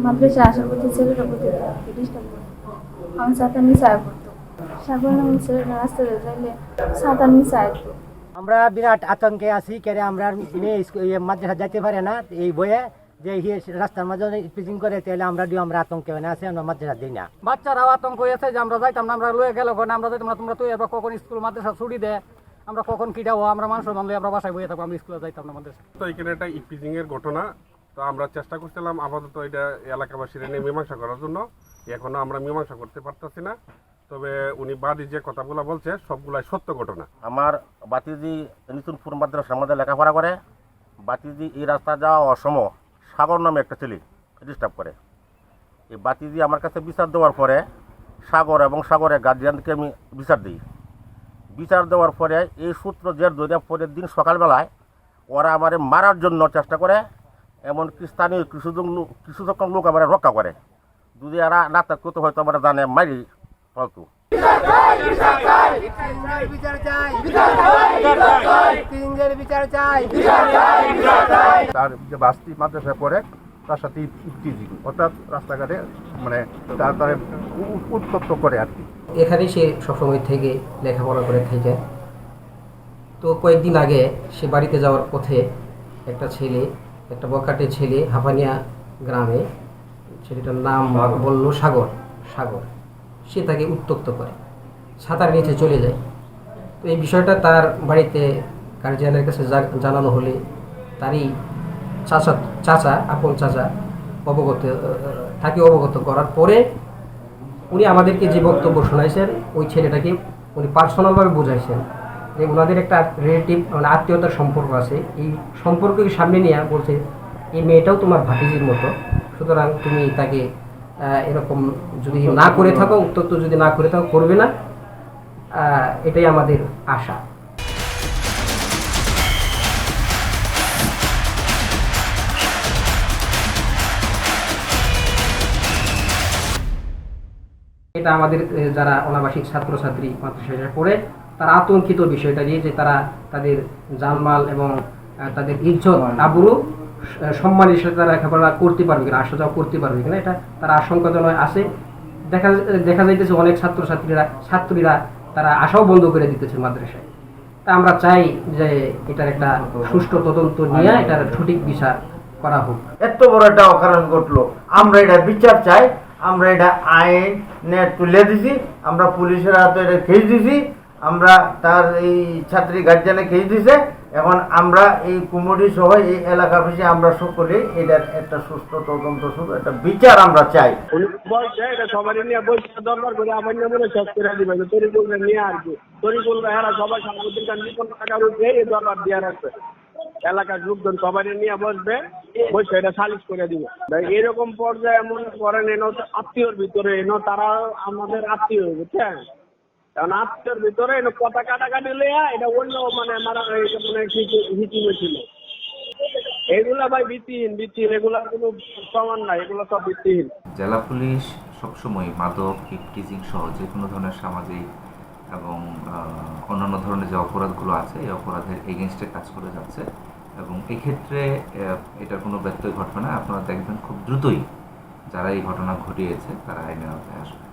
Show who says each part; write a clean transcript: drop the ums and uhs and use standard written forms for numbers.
Speaker 1: মাদ্রাসা আসার পথে ছেলেটা প্রতি ডিস্টার্ব করতো। আমি ছাতার নিচে আয় পড়তো। সাগর নামে ছেলেটা রাস্তাতে যাইলে ছাতার নিচে আয়তো।
Speaker 2: আমরা বিরাট আতঙ্কে আছি কেন আমরা মেয়ে মাদ্রাসা যাইতে পারে না এই বয়ে যে রাস্তার মাঝে পিচিং করে তাহলে আমরা আতঙ্কে আছি, আমরা মাদ্রাসা দিই না।
Speaker 3: বাচ্চারাও আতঙ্ক হয়েছে যে আমরা যাইতাম না, আমরা লয়ে গেল আমরা যাইতাম না, তোমরা তো এবার কখন স্কুল মাদ্রাসা ছুটি দেয়, আমরা কখন কিটাও আমরা মানুষ মানলে আমরা বাসায় বয়ে থাকবো, আমরা স্কুলে যাইতাম না মাদ্রাসা।
Speaker 4: তো এখানে একটা ইপিজিং এর ঘটনা, তো আমরা চেষ্টা করছিলাম আপাতত এটা এলাকাবাসীর এনে মীমাংসা করার জন্য। এখনো আমরা মীমাংসা করতে পারতেছি না, তবে উনি বাদী যে কথাগুলো বলছে সবগুলাই সত্য ঘটনা।
Speaker 5: আমার বাতিজি নিতুনপুর মাদ্রাসার মধ্যে লেখাপড়া করে। বাতিজি এই রাস্তা যাওয়া অসময় সাগর নামে একটা ছেলে ডিস্টার্ব করে। এই বাতিজি আমার কাছে বিচার দেওয়ার পরে সাগর এবং সাগরের গার্জিয়ানকে আমি বিচার দিই। বিচার দেওয়ার পরে এই সূত্র জের ধরে পরের দিন সকালবেলায় ওরা আমারে মারার জন্য চেষ্টা করে, এমনকি স্থানীয় কিছু সংখ্যক লোক আমার রক্ষা করে। যদি এরা না থাকতো হয়তো আমরা জানে মারি ফলতু।
Speaker 6: তার যে বাসটি মাদ্রাসায় পড়ে তার সাথে ইফতিজিং অর্থাৎ রাস্তাঘাটে মানে তার উত্তপ্ত করে আর কি।
Speaker 7: এখানেই সে সবসময় থেকে লেখাপড়া করে থাকে। তো কয়েকদিন আগে সে বাড়িতে যাওয়ার পথে একটা বখাটে ছেলে হাফানিয়া গ্রামে, ছেলেটার নাম বলল সাগর। সে তাকে উত্ত্যক্ত করে, ছাতার নিচে চলে যায়। তো এই বিষয়টা তার বাড়িতে গার্জিয়ানের কাছে জানানো হলে তারই আপন চাচা অবগত করার পরে উনি আমাদেরকে যে বক্তব্য শোনাইছেন, ওই ছেলেটাকে উনি পার্সোনালভাবে বোঝাইছেন যে ওনাদের একটা রিলেটিভ মানে আত্মীয়তার সম্পর্ক আছে। এই সম্পর্ককে সামনে নিয়ে বলছে এই মেয়েটাও তোমার ভাতিজির মতো, সুতরাং তুমি তাকে এরকম যদি না করে থাকো, উত্তক্ত যদি না করে থাকো, করবে না, এটাই আমাদের আশা। এটা আমাদের যারা অনাবাসিক ছাত্রছাত্রী মাদ্রাসায় পড়ে তারা আতঙ্কিত বিষয়টা নিয়ে, যে তারা তাদের জানমাল এবং তাদের ইজ্জত আবরু সম্মানের সাথে তারা লেখাপড়া করতে পারবে কিনা, আসা যাওয়া করতে পারবে কিনা, এটা তারা আশঙ্কাজনক আছে। দেখা যাইতেছে অনেক ছাত্রীরা তারা আশাও বন্ধ করে দিতেছে মাদ্রাসায়। তা আমরা চাই যে এটার একটা সুষ্ঠু তদন্ত নিয়ে এটার সঠিক বিচার করা হোক।
Speaker 8: এত বড় একটা অকারণ ঘটলো, আমরা এটা বিচার চাই। আমরা এটা আইনে তুলে দিছি, আমরা পুলিশের হাতে এটা খেয়ে দিছি, আমরা তার এই ছাত্রী গার্জিয়ানে খেয়ে দিছে। এখন আমরা এই কুমুরি সহ এই এলাকাবাসী আমরা সকলে এটার একটা সুস্থ তদন্ত, একটা বিচার আমরা চাই।
Speaker 4: বলছে এটা সবারই নিয়ে বলছে দরবার করে আমার নিয়ে শেষ করে দিবে, তৈরি করবে নিয়ে আর কি তৈরি করবে। হ্যাঁ সবাই সাংবাদিক টাকার উপরে এই দরবার দিয়ে রাখবে, এলাকার লোকজন সবাই নিয়ে বসবে, এটা সালিশ করে দিবে। এরকম পর্যায়ে এমন করেন এনো আত্মীয়র ভিতরে এনো তারা আমাদের আত্মীয়, বুঝছেন? কারণ আত্মীয়র ভিতরে এনো কথা কাটাকাটি লেয়া এটা অন্য মানে মারা হিচিমে ছিল। এগুলা ভাই ভিত্তিহীন, এগুলার কোনো প্রমাণ নাই, এগুলো সব ভিত্তিহীন।
Speaker 9: জেলা পুলিশ সবসময় মাদক, ইফটিজিং সহ যে কোনো ধরনের সামাজিক এবং অন্যান্য ধরনের যে অপরাধগুলো আছে এই অপরাধের এগেনস্টে কাজ করে যাচ্ছে, এবং এক্ষেত্রে এটার কোনো ব্যত্যয় ঘটবে না। আপনারা দেখবেন খুব দ্রুতই যারা এই ঘটনা ঘটিয়েছে তারা আইনের আওতায় আসবে।